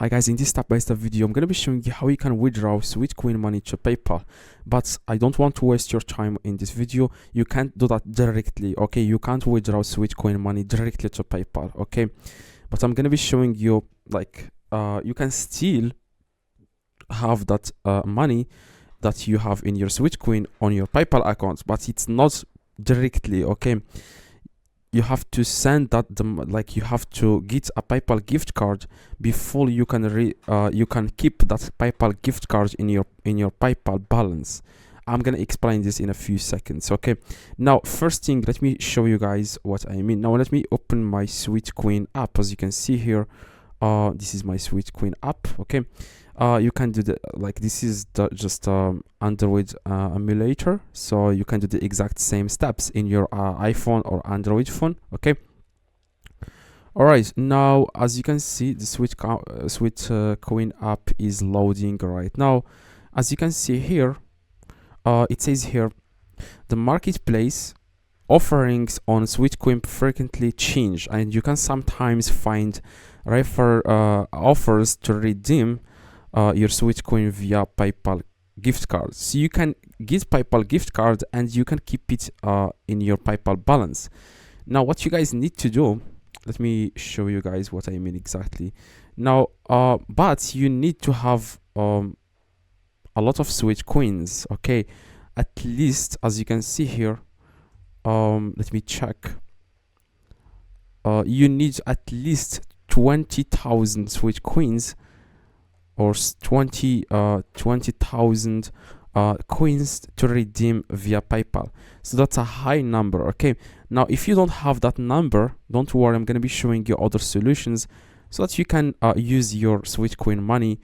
Hi guys, in this step-by-step video, I'm going to be showing you how you can withdraw Sweetcoin money to PayPal. But I don't want to waste your time in this video. You can't do that directly, okay? You can't withdraw Sweetcoin money directly to PayPal, okay? But I'm going to be showing you, like, you can still have that money that you have in your Sweetcoin on your PayPal account, but it's not directly, okay? You have to send that like you have to get a PayPal gift card before you can you can keep that PayPal gift card in your PayPal balance. I'm gonna explain this in a few seconds. Okay, now first thing, let me show you guys what I mean. Now let me open my Sweetcoin app. As you can see here, this is my Sweetcoin app. Okay, you can do the, like, this is just Android emulator, so you can do the exact same steps in your iPhone or Android phone. Okay, all right, now as you can see, the Sweetcoin app is loading right now. As you can see here, it says here, the marketplace offerings on Sweetcoin frequently change, and you can sometimes find offers to redeem your Sweetcoin via PayPal gift cards. So you can get PayPal gift card and you can keep it in your PayPal balance. Now what you guys need to do, let me show you guys what I mean exactly. Now but you need to have a lot of Sweetcoins, okay? At least, as you can see here, let me check, you need at least 20,000 Sweetcoins or 20,000 coins to redeem via PayPal. So that's a high number, okay? Now if you don't have that number, don't worry, I'm going to be showing you other solutions so that you can use your Sweetcoin money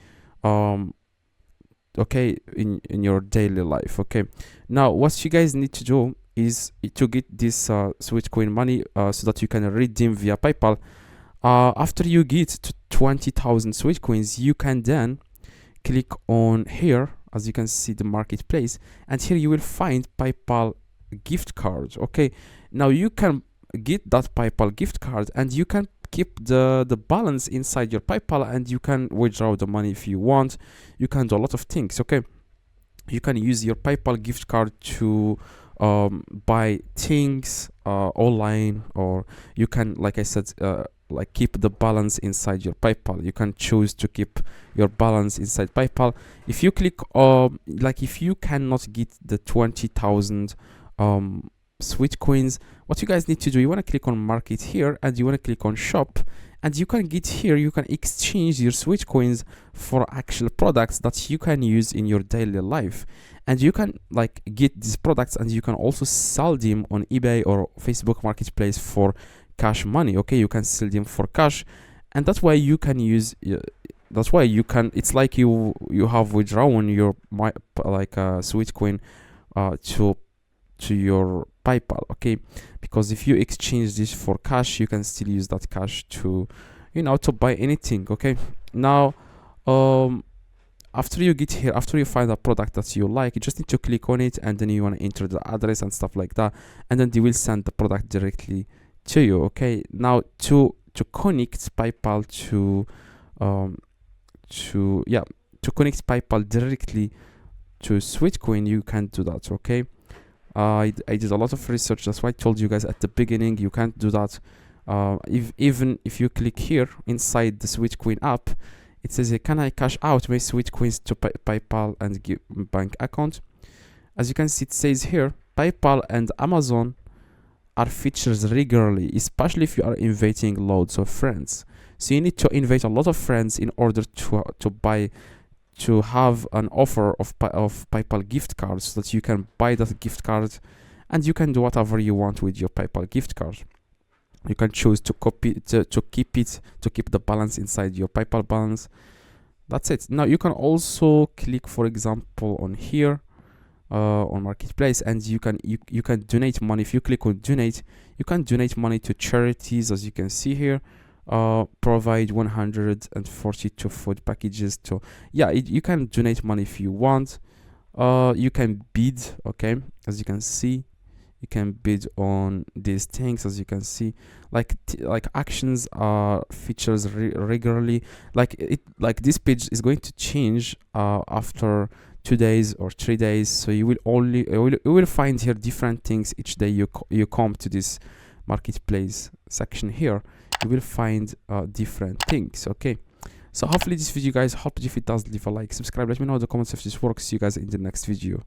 okay, in your daily life. Okay, now what you guys need to do is to get this Sweetcoin money so that you can redeem via PayPal. After you get to 20,000 Sweetcoins, you can then click on here, as you can see, the marketplace, and here you will find PayPal gift cards. Okay, now you can get that PayPal gift card and you can keep the balance inside your PayPal, and you can withdraw the money if you want. You can do a lot of things. Okay, you can use your PayPal gift card to buy things online, or you can, like I said, like keep the balance inside your PayPal. You can choose to keep your balance inside PayPal. If you click like, if you cannot get the 20,000 Sweetcoins, what you guys need to do, you want to click on market here and you want to click on shop, and you can get here, you can exchange your Sweetcoins for actual products that you can use in your daily life. And you can, like, get these products and you can also sell them on eBay or Facebook Marketplace for cash money. Okay, you can sell them for cash, and that's why you can use that's why you can, it's like you have withdrawn your Sweetcoin to your PayPal. Okay, because if you exchange this for cash, you can still use that cash to, you know, to buy anything. Okay, now after you get here, after you find a product that you like, you just need to click on it, and then you want to enter the address and stuff like that, and then they will send the product directly to you. Okay, now to connect PayPal to connect PayPal directly to Sweetcoin, you can't do that. Okay, I did a lot of research, that's why I told you guys at the beginning you can't do that. Even if you click here inside the Sweetcoin app, it says, can I cash out my Sweetcoins to PayPal and give bank account? As you can see, it says here, PayPal and Amazon are featured regularly, especially if you are inviting loads of friends. So you need to invite a lot of friends in order to have an offer of PayPal gift cards, so that you can buy that gift card and you can do whatever you want with your PayPal gift card. You can choose to keep the balance inside your PayPal balance. That's it. Now you can also click, for example, on here on marketplace, and you can donate money. If you click on donate, you can donate money to charities, as you can see here. Provide 142 food packages to, yeah, you can donate money if you want. You can bid, okay, as you can see, You can bid on these things, as you can see. Like actions are features regularly. Like this page is going to change after 2 days or 3 days. So you will find here different things each day. You come to this marketplace section here, you will find different things. Okay, so hopefully this video guys helped. If it does, leave a like, subscribe, let me know in the comments if this works. See you guys in the next video.